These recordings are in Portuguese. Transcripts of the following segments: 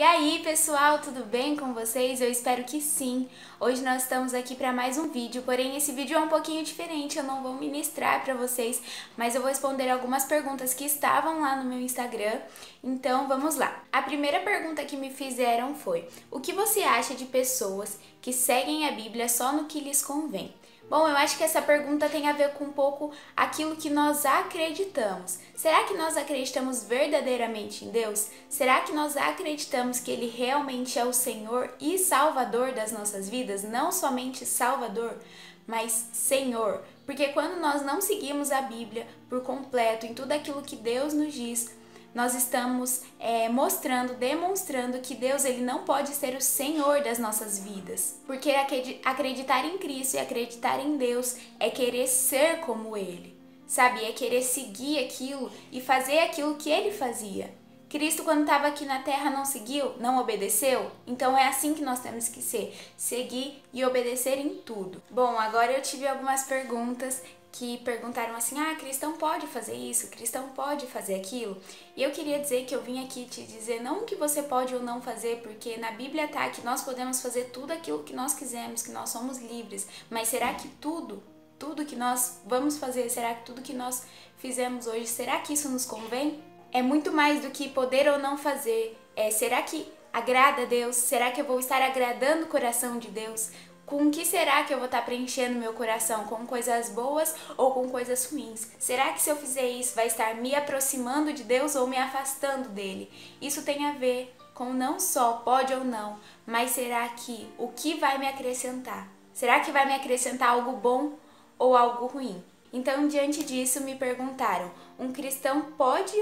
aí, pessoal, tudo bem com vocês? Eu espero que sim. Hoje nós estamos aqui para mais um vídeo, porém esse vídeo é um pouquinho diferente, eu não vou ministrar para vocês, mas eu vou responder algumas perguntas que estavam lá no meu Instagram, então vamos lá. A primeira pergunta que me fizeram foi: o que você acha de pessoas que seguem a Bíblia só no que lhes convém? Bom, eu acho que essa pergunta tem a ver com um pouco aquilo que nós acreditamos. Será que nós acreditamos verdadeiramente em Deus? Será que nós acreditamos que Ele realmente é o Senhor e Salvador das nossas vidas? Não somente Salvador, mas Senhor. Porque quando nós não seguimos a Bíblia por completo em tudo aquilo que Deus nos diz, nós estamos demonstrando que Deus ele não pode ser o Senhor das nossas vidas. Porque acreditar em Cristo e acreditar em Deus é querer ser como Ele, sabe? É querer seguir aquilo e fazer aquilo que Ele fazia. Cristo, quando estava aqui na terra, não seguiu, não obedeceu? Então é assim que nós temos que ser, seguir e obedecer em tudo. Bom, agora eu tive algumas perguntas que perguntaram assim: cristão pode fazer isso? Cristão pode fazer aquilo? E eu queria dizer que eu vim aqui te dizer não o que você pode ou não fazer, porque na Bíblia tá que nós podemos fazer tudo aquilo que nós quisermos, que nós somos livres, mas será que tudo que nós vamos fazer, será que tudo que nós fizemos hoje, será que isso nos convém? É muito mais do que poder ou não fazer. Será que agrada a Deus? Será que eu vou estar agradando o coração de Deus? Com o que será que eu vou estar preenchendo meu coração? Com coisas boas ou com coisas ruins? Será que se eu fizer isso vai estar me aproximando de Deus ou me afastando dele? Isso tem a ver com não só pode ou não, mas será que o que vai me acrescentar? Será que vai me acrescentar algo bom ou algo ruim? Então, diante disso, me perguntaram: um cristão pode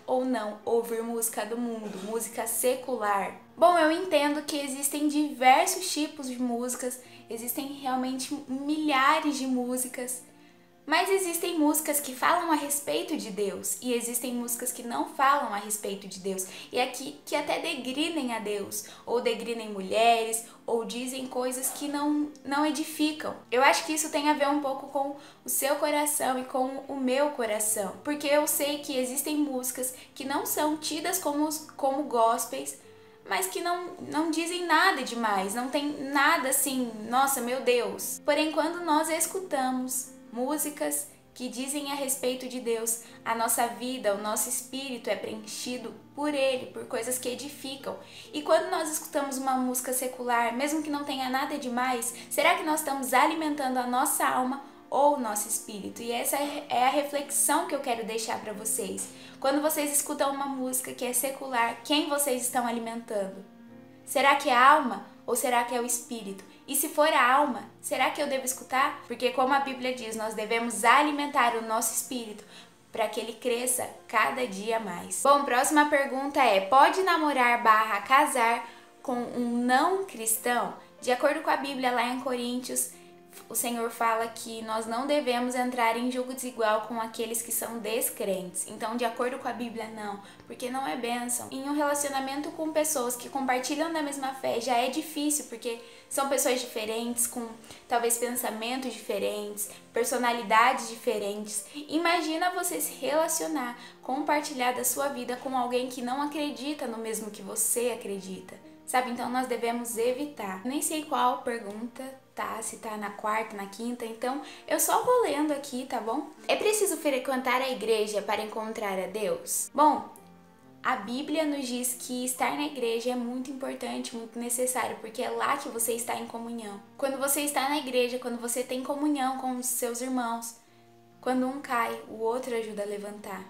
ou não ouvir música do mundo, música secular? Bom, eu entendo que existem diversos tipos de músicas, existem realmente milhares de músicas, mas existem músicas que falam a respeito de Deus e existem músicas que não falam a respeito de Deus e aqui que até degrinem a Deus, ou degrinem mulheres, ou dizem coisas que não edificam. Eu acho que isso tem a ver um pouco com o seu coração e com o meu coração, porque eu sei que existem músicas que não são tidas como gospels, mas que não dizem nada demais, não tem nada assim, nossa, meu Deus. Porém, quando nós escutamos músicas que dizem a respeito de Deus, a nossa vida, o nosso espírito é preenchido por Ele, por coisas que edificam. E quando nós escutamos uma música secular, mesmo que não tenha nada demais, será que nós estamos alimentando a nossa alma ou o nosso espírito? E essa é a reflexão que eu quero deixar para vocês. Quando vocês escutam uma música que é secular, quem vocês estão alimentando? Será que é a alma ou será que é o espírito? E se for a alma, será que eu devo escutar? Porque como a Bíblia diz, nós devemos alimentar o nosso espírito para que ele cresça cada dia mais. Bom, próxima pergunta é: pode namorar/casar com um não cristão? De acordo com a Bíblia, lá em Coríntios, o Senhor fala que nós não devemos entrar em julgo desigual com aqueles que são descrentes. Então, de acordo com a Bíblia, não, porque não é bênção. Em um relacionamento com pessoas que compartilham da mesma fé já é difícil, porque são pessoas diferentes, com talvez pensamentos diferentes, personalidades diferentes. Imagina você se relacionar, compartilhar da sua vida com alguém que não acredita no mesmo que você acredita. Sabe, então nós devemos evitar. Nem sei qual pergunta tá, se tá na quarta, na quinta, então eu só vou lendo aqui, tá bom? É preciso frequentar a igreja para encontrar a Deus? Bom, a Bíblia nos diz que estar na igreja é muito importante, muito necessário, porque é lá que você está em comunhão. Quando você está na igreja, quando você tem comunhão com os seus irmãos, quando um cai, o outro ajuda a levantar.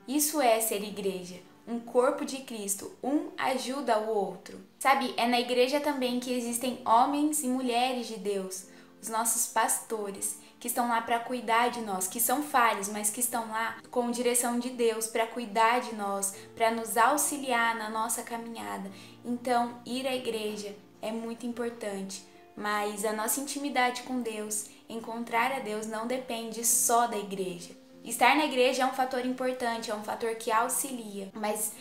Isso é ser igreja. Um corpo de Cristo, um ajuda o outro. Sabe, é na igreja também que existem homens e mulheres de Deus, os nossos pastores, que estão lá para cuidar de nós, que são falhos, mas que estão lá com direção de Deus para cuidar de nós, para nos auxiliar na nossa caminhada. Então, ir à igreja é muito importante, mas a nossa intimidade com Deus, encontrar a Deus, não depende só da igreja. Estar na igreja é um fator importante, é um fator que auxilia, mas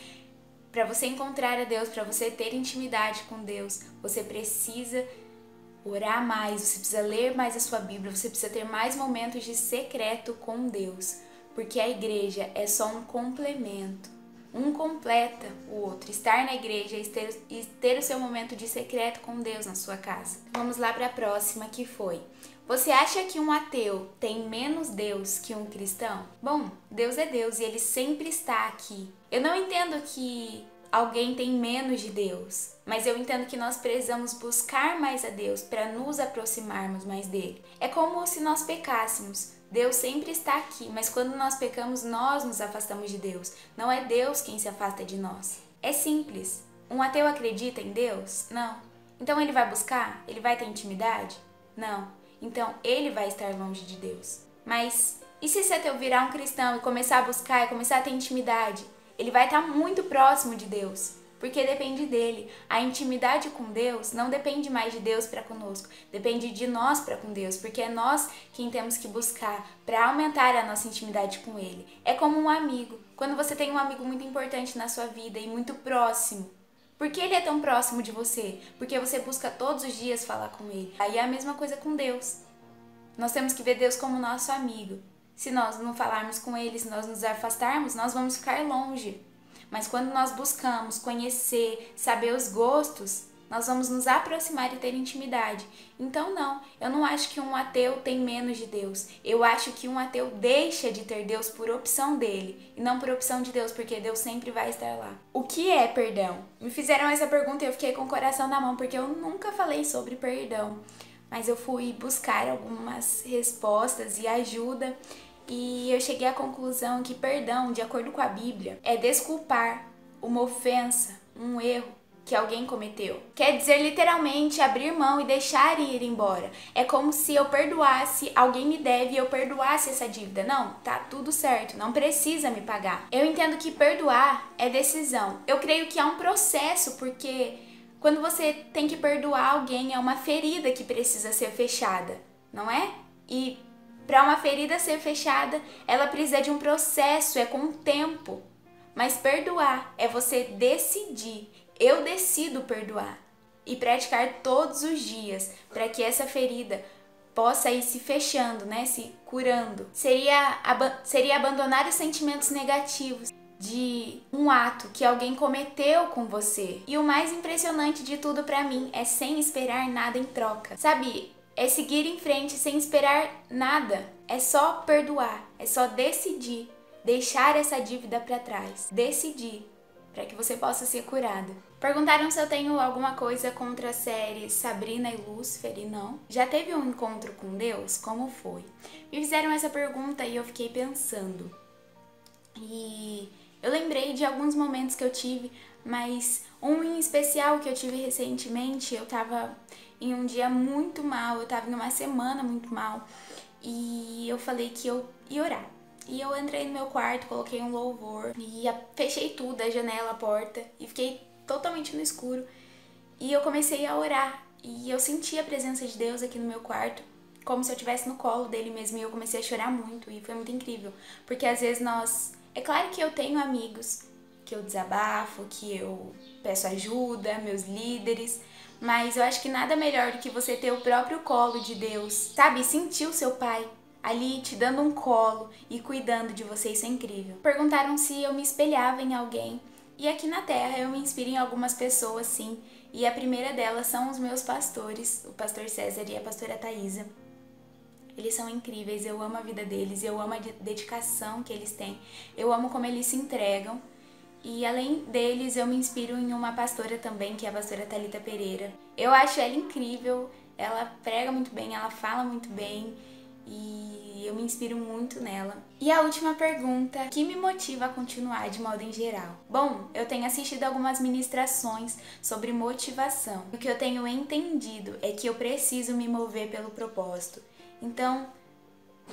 para você encontrar a Deus, para você ter intimidade com Deus, você precisa orar mais, você precisa ler mais a sua Bíblia, você precisa ter mais momentos de secreto com Deus, porque a igreja é só um complemento. Um completa o outro. Estar na igreja e ter o seu momento de secreto com Deus na sua casa. Vamos lá para a próxima, que foi: você acha que um ateu tem menos Deus que um cristão? Bom, Deus é Deus e Ele sempre está aqui. Eu não entendo que alguém tem menos de Deus, mas eu entendo que nós precisamos buscar mais a Deus para nos aproximarmos mais dele. É como se nós pecássemos. Deus sempre está aqui, mas quando nós pecamos, nós nos afastamos de Deus. Não é Deus quem se afasta de nós. É simples. Um ateu acredita em Deus? Não. Então ele vai buscar? Ele vai ter intimidade? Não. Então ele vai estar longe de Deus. Mas e se esse ateu virar um cristão e começar a buscar e começar a ter intimidade? Ele vai estar muito próximo de Deus, porque depende dele. A intimidade com Deus não depende mais de Deus para conosco, depende de nós para com Deus, porque é nós quem temos que buscar para aumentar a nossa intimidade com Ele. É como um amigo. Quando você tem um amigo muito importante na sua vida e muito próximo, por que ele é tão próximo de você? Porque você busca todos os dias falar com ele. Aí é a mesma coisa com Deus. Nós temos que ver Deus como nosso amigo. Se nós não falarmos com Ele, se nós nos afastarmos, nós vamos ficar longe. Mas quando nós buscamos conhecer, saber os gostos, nós vamos nos aproximar e ter intimidade. Então não, eu não acho que um ateu tem menos de Deus. Eu acho que um ateu deixa de ter Deus por opção dele e não por opção de Deus, porque Deus sempre vai estar lá. O que é perdão? Me fizeram essa pergunta e eu fiquei com o coração na mão, porque eu nunca falei sobre perdão. Mas eu fui buscar algumas respostas e ajuda. E eu cheguei à conclusão que perdão, de acordo com a Bíblia, é desculpar uma ofensa, um erro que alguém cometeu. Quer dizer, literalmente, abrir mão e deixar ir embora. É como se eu perdoasse, alguém me deve e eu perdoasse essa dívida. Não, tá tudo certo, não precisa me pagar. Eu entendo que perdoar é decisão. Eu creio que é um processo, porque quando você tem que perdoar alguém, é uma ferida que precisa ser fechada, não é? E para uma ferida ser fechada, ela precisa de um processo, é com o tempo. Mas perdoar é você decidir. Eu decido perdoar e praticar todos os dias para que essa ferida possa ir se fechando, né? Se curando. Seria abandonar os sentimentos negativos de um ato que alguém cometeu com você. E o mais impressionante de tudo para mim é sem esperar nada em troca. Sabe? É seguir em frente sem esperar nada. É só perdoar. É só decidir. Deixar essa dívida para trás. Decidir para que você possa ser curada. Perguntaram se eu tenho alguma coisa contra a série Sabrina e Lúcifer e não. Já teve um encontro com Deus? Como foi? Me fizeram essa pergunta e eu fiquei pensando. E eu lembrei de alguns momentos que eu tive, mas um em especial que eu tive recentemente, eu tava em um dia muito mal, eu tava em uma semana muito mal e eu falei que eu ia orar. E eu entrei no meu quarto, coloquei um louvor e fechei tudo, a janela, a porta e fiquei totalmente no escuro. E eu comecei a orar e eu senti a presença de Deus aqui no meu quarto, como se eu estivesse no colo dele mesmo, e eu comecei a chorar muito e foi muito incrível. Porque às vezes é claro que eu tenho amigos que eu desabafo, que eu peço ajuda, meus líderes, mas eu acho que nada melhor do que você ter o próprio colo de Deus, sabe? Sentir o seu pai ali te dando um colo e cuidando de você, isso é incrível. Perguntaram se eu me espelhava em alguém, e aqui na Terra eu me inspiro em algumas pessoas, sim, e a primeira delas são os meus pastores, o pastor César e a pastora Thaisa. Eles são incríveis, eu amo a vida deles, eu amo a dedicação que eles têm, eu amo como eles se entregam. E além deles, eu me inspiro em uma pastora também, que é a pastora Thalita Pereira. Eu acho ela incrível, ela prega muito bem, ela fala muito bem e eu me inspiro muito nela. E a última pergunta, o que me motiva a continuar de modo em geral? Bom, eu tenho assistido algumas ministrações sobre motivação. O que eu tenho entendido é que eu preciso me mover pelo propósito. Então,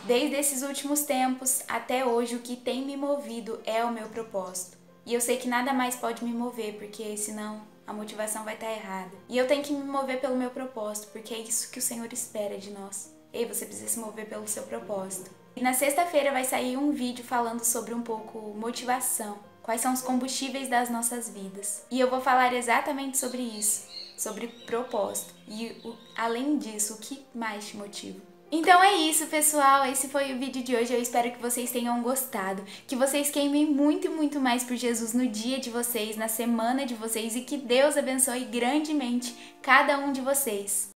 desde esses últimos tempos até hoje, o que tem me movido é o meu propósito. E eu sei que nada mais pode me mover, porque senão a motivação vai estar errada. E eu tenho que me mover pelo meu propósito, porque é isso que o Senhor espera de nós. Ei, você precisa se mover pelo seu propósito. E na sexta-feira vai sair um vídeo falando sobre um pouco motivação. Quais são os combustíveis das nossas vidas. E eu vou falar exatamente sobre isso, sobre propósito. E além disso, o que mais te motiva? Então é isso, pessoal. Esse foi o vídeo de hoje. Eu espero que vocês tenham gostado, que vocês queimem muito e muito mais por Jesus no dia de vocês, na semana de vocês, e que Deus abençoe grandemente cada um de vocês.